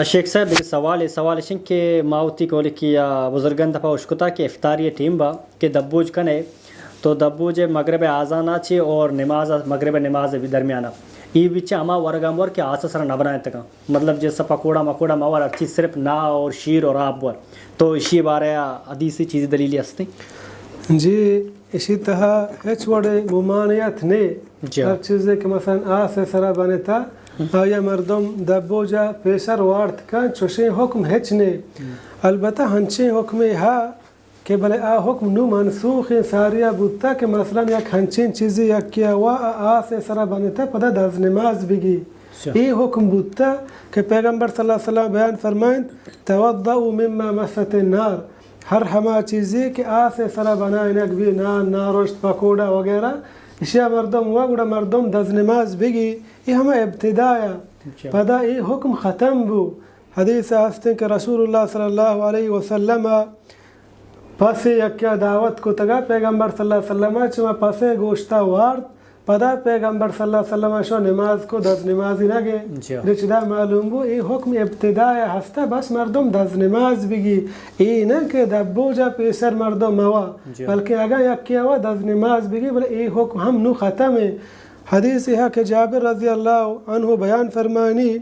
شیخ صاحب دیگه سوالش این که ماوتی کولی که بزرگان دفعه اشکتا که افطاری ٹیم با که دبوج کنه تو دبوج مغرب آزانا چی اور نماز مغرب نماز بھی درمیانہ یہ بچ اما ورگام ور کہ آسا سر نہ بنائے تک مطلب جیسا پکوڑا مکوڑا مور ہر چیز صرف نا اور شیر اور آب ور تو اسی بارے حدیثی چیز دلیلی ہستی جی اسی طرح ہچ وڑے ممانعت نے ہر چیز کہ مثلا آس سرا بنتا آیا مردم دبوجا پیسر وارت کن چوشے حکم ہچ نے البتہ ہنچے حکم ہا کہ بلے آ حکم نو منسوخ ساریا بودتا کہ مثلا یک ہنچین چیزی یک کیا وا آس سرا بنتا پدا دز نماز بگی ای حکم بودتا کہ پیغمبر صلی اللہ علیہ وسلم بیان فرمائیں توضؤ مما مست النار ہر ہما چیزی کہ آس سرا بنائیں بھی نان ناروشت پکوڑا وغیرہ اشیاء مردم وگڑا مردم دز نماز بگی یہ ہما ابتدایا پدا ای حکم ختم بو حدیث ہستیں کہ رسول اللہ صلی اللہ علیہ وسلم پس یکیا دعوت کو تگا پیغمبر صلی اللہ علیہ وسلم چما پسے گوشتا وارد پدا پیغمبر صلی اللہ علیہ وسلم شو نماز کو دز نمازی نگے رچدا معلوم بو ای حکم ابتدایا ہستا بس مردم دز نماز بگی ای نہ کہ دبوجا پیسر مردم موا بلکہ اگا یکیا وا دز نماز بگی بل ای حکم ہم نو ختم ہے حدیث ہے کہ جابر رضی اللہ عنہ بیان فرمانی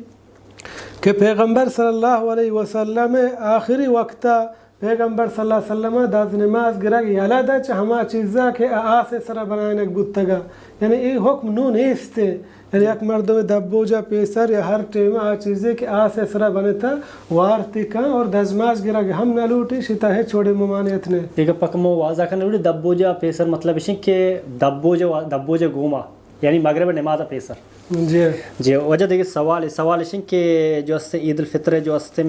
کہ پیغمبر صلی اللہ علیہ وسلم آخری وقتا پیغمبر صلی اللہ علیہ وسلم دز نماز گرگ یالا چ ہما چیزا کہ آس سرا بنائنک بودتگا یعنی ای حکم نو نیستے یعنی یک مردم دبوجا پیسر یا ہر ٹیم آ چیزے کہ آس سرا بنتا وارتی کا اور دزماز گرگ ہم نہ لوٹی شتا ہے چھوڑے ممانعت نے دیگه پکمو واضح کرنے لوٹی دبوجا پیسر مطلب ہے کہ دبوجا گوما یعنی مغرب نماز پیسر جی وجہ دیکھیے سوال ہے کہ جو اس عید الفطر جو اس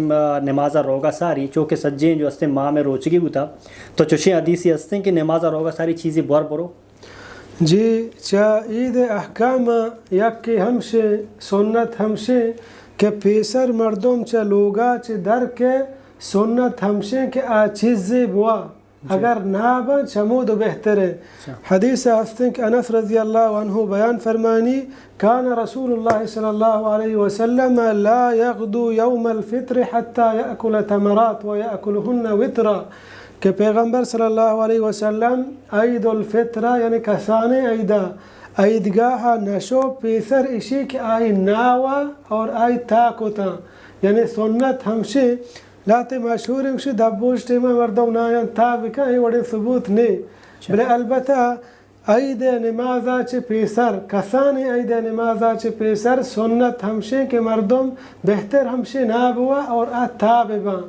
نماز روگا ساری چونکہ سجیں جو اس ماہ میں روچگی ہوتا تو چوشی حدیثی ہستے کہ نماز روگا ساری چیزیں برو جی چا عید احکام یک کہ ہمشے سنت ہمشے کہ پیسر مردم چا لوگا چا در کے سنت ہمشے کہ آ چیزیں بوا اگر نابا چمود بہتر ہے حدیث ہستیں کہ انس رضی اللہ عنہ بیان فرمانی کان رسول اللہ صلی اللہ علیہ وسلم لا یغدو یوم الفطر حتی یأکل تمرات و یأکلہن وطرا کہ پیغمبر صلی اللہ علیہ وسلم عید الفطر یعنی کسانے عیدہ عیدگاہ نشو پیسر اشی کہ آئی ناوا اور آئی تاکوتا یعنی سنت ہمشے لاتے مشہور ہیں کہ دبوش ٹیمہ مردم نایان تابکا ہی وڑے ثبوت نہیں بلے البتہ عید نمازہ چے پیسر کسانی عید نمازہ چے پیسر سنت ہمشے کہ مردم بہتر ہمشے نابوا اور تاببا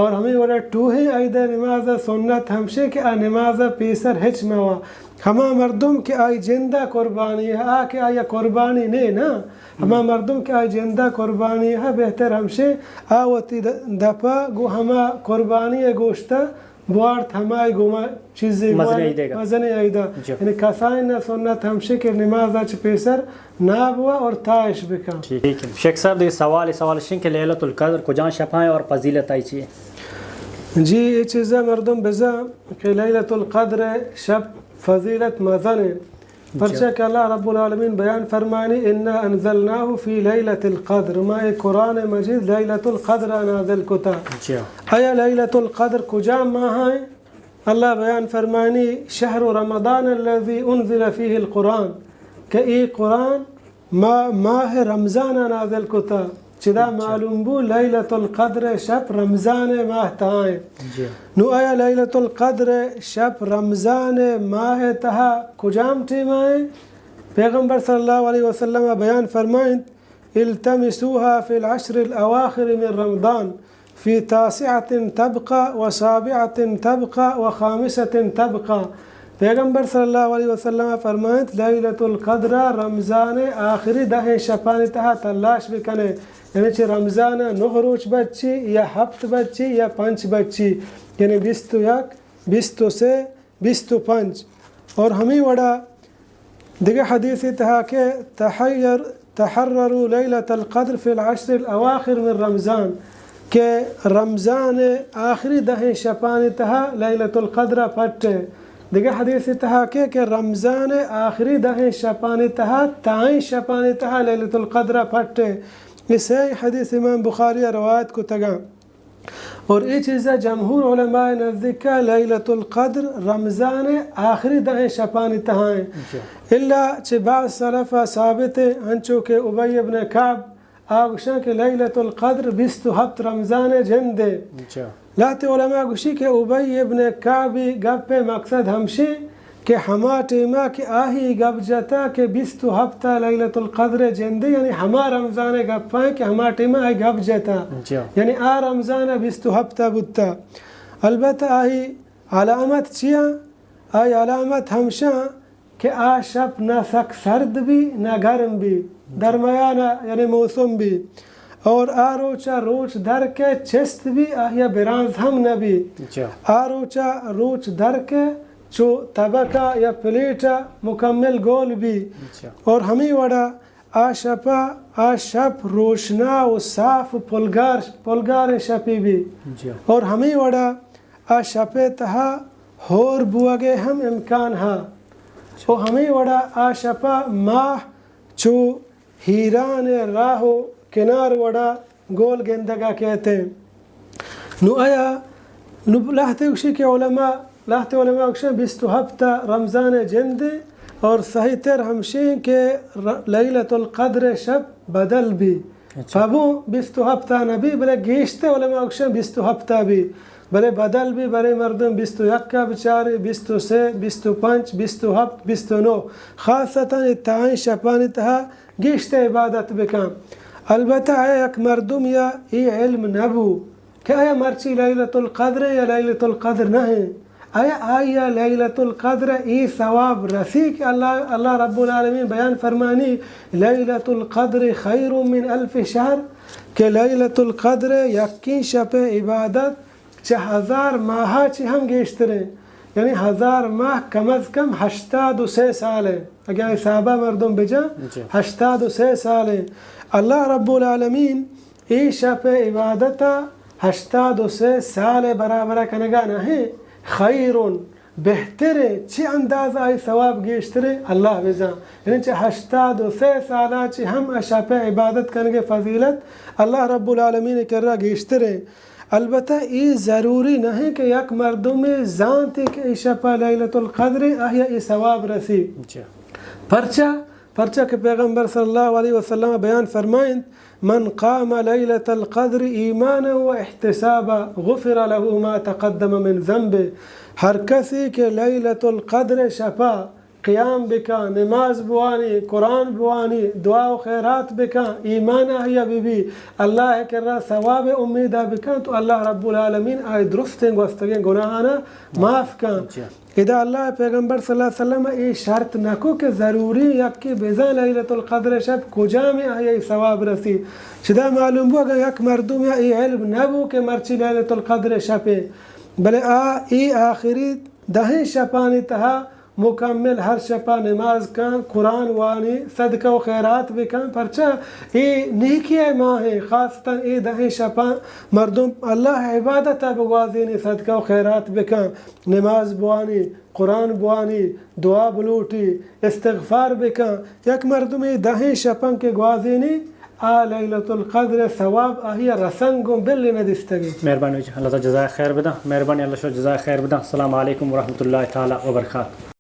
اور ہمیں وڑے ٹوہی عید نمازہ سنت ہمشے کہ نمازہ پیسر ہچ موا ہما مردم کہ آئی جندہ قربانی ہے آکے آیا قربانی نہیں نا ہما مردم کہ آئی جندہ قربانی ہے بہتر ہمشے آوتی دپا گو ہما قربانی گوشتا بوارت ہمائی گوما چیزیں مزن عیدہ یعنی کسائن سنت ہمشے کہ نمازہ چھ پیسر نابوا اور تائش بکا ٹھیک ہے شیخ صاحب دیکھ سوال شن کہ لیلۃ القدر کجان شپائیں اور فضیلت آئی چیئے جی یہ چیزہ مردم بزا کہ لیلۃ القدر شب فضیلت مزن ہے پرچہ کہ اللہ رب العالمین بیان فرمانی انا انزلناه فی لیلۃ القدر ما قرآن مجید لیلۃ القدر نازل کتا آیا لیلۃ القدر کجا ماہ ہے اللہ بیان فرمانی شہر رمضان الذي انزل فیہ القرآن کہ ای قرآن ماہ رمضان نازل کتا چدا معلوم بو لیلۃ القدر شب رمضان ماہ تائیں نو آیا لیلۃ القدر شب رمضان ماہ تہا کجام ٹیم آئیں پیغمبر صلی اللہ علیہ وسلم بیان فرمائیں التمسوها في العشر الأواخر من رمضان في 9 تبقى و7 تبقى و5 تبقى پیغمبر صلی اللہ علیہ وسلم فرمائیں لیلۃ القدر رمضان آخری دہ شپانی تہا تلاش بکنے یعنی چھ رمضان 9 روز بچی یا 7 بچی یا 5 بچی یعنی 21 23 25 اور ہمیں وڑا دیگر حدیث تہا کہ تحرروا لیلۃ القدر فی العشر الاواخر من رمضان کہ رمضان آخری دہ شپانی تہا لیلۃ القدر پٹے دیگر حدیث تہا کہ رمضان آخری دہ شپانی تہا تائیں شپانی تہا لیلۃ القدر پٹے اسے حدیث امام بخاری روایت کو تگا اور یہ چیزیں جمہور علماء نزدیک کا لیلۃ القدر رمضان آخری دہیں شپانی تہائیں اللہ چھ بعض سلف ثابت ہنچو کہ ابی ابن کعب آگوشاں کہ لیلۃ القدر 27 رمضان جندے لاتے علماء گوشی کہ ابی ابن کعبی گپ مقصد ہمشی کہ ہما ٹیمہ کہ آہی گپ جتا کہ 27 لیلۃ القدر جندے یعنی ہما رمضان گپ پائیں کہ ہما ٹیمہ آہی گپ جتا یعنی آ رمضان 27 بتا البتہ آہی علامت چیاں آہی علامت ہمشاں کہ آ شب نہ سک سرد بھی نہ گرم بھی درمیانہ یعنی موسم بھی اور آ روچا روچ در کے چست بھی آہیا برانز ہم نہ بھی آ روچا روچ در کے چو طبقہ یا پلیٹا مکمل گول بھی اور ہمیں وڑا آ شپ روشنا و صاف پلگار شپی بھی اور ہمیں وڑا آ شپ تہا ہور بوگے ہم امکان ہا اور ہمیں وڑا آ شپا ماہ چو ہیران راہو کنار وڑا گول گندگا کہتے ہیں نو آیا نو لاہتے اکشی کے علماء اکشی 27 رمضان جندے اور صحیح تر ہمشین کے لیلۃ القدر شب بدل بھی فابو 27 نبی بلے گیشتے علماء اکشی 27 بھی بلے بدل بھی برے مردم 21 کا بچارے 23 25 27 29 خاصتاً اتعائیں شپانی تہا گیشتے عبادت بکام البتہ آیا ایک مردم یا ای علم نبو کہ آیا مرچی لیلۃ القدر یا لیلۃ القدر نہیں آیا لیلۃ القدر ای ثواب رسی کہ اللہ رب العالمین بیان فرمانی لیلۃ القدر خیر من 1000 شہر کہ لیلۃ القدر یقین شب عبادت 1000 ماہا چی ہم گیشتریں یعنی 1000 ماہ کم از کم 83 سال ہے اگر صحابہ مردم بجا 83 سال ہے اللہ رب العالمین ای شب عبادتا 83 سال برابر کنگا نہیں خیرون بہترے چی انداز آئی ثواب گیشترے اللہ بزا یعنی چی 83 سالہ چی ہم شب عبادت کنگے فضیلت اللہ رب العالمین کر رہا گیشترے البتہ ای ضروری نہیں کہ یک مردم زانتے کہ ای شپا لیلۃ القدر آہیا ای ثواب رسی پرچہ کہ پیغمبر صلی اللہ علیہ وسلم بیان فرمائیں من قام لیلۃ القدر ایمانا و احتسابا غفر له ما تقدم من ذنب ہر کسی کہ لیلۃ القدر شپا قیام بکا نماز بوانی قرآن بوانی دعا و خیرات بکا ایمان آہیا بی اللہ کر رہا ثواب امیدہ بکا تو اللہ رب العالمین آئی درستیں گوستگیں گناہانا معاف کا اذا اللہ پیغمبر صلی اللہ علیہ وسلم ای شرط نکو کہ ضروری یک کی بزن لیلۃ القدر شب کجا میں آئی ثواب رسی شدہ معلوم ہو اگر یک مردم یا ای علم نبو کہ مرچی لیلۃ القدر شب بلے ای آخری دہیں شپانی تہا مکمل ہر شپا نماز کن قرآن وانی صدقہ و خیرات بکن پرچہ ای نیکی ماں ہے خاصتاً ای دہیں شپا مردم اللہ عبادت بگوازینی صدقہ و خیرات بکن نماز بوانی قرآن بوانی دعا بلوٹی استغفار بکن یک مردم ای دہیں شپن کے گوازینی لیلۃ القدر ثواب آہیا رسنگم بلی ندستگی مہربانی اللہ تعالی جزائے خیر بدا مہربانی اللہ شو جزائے خیر بدا السلام علیکم ورحمۃ اللہ تعالی وبرکاتہ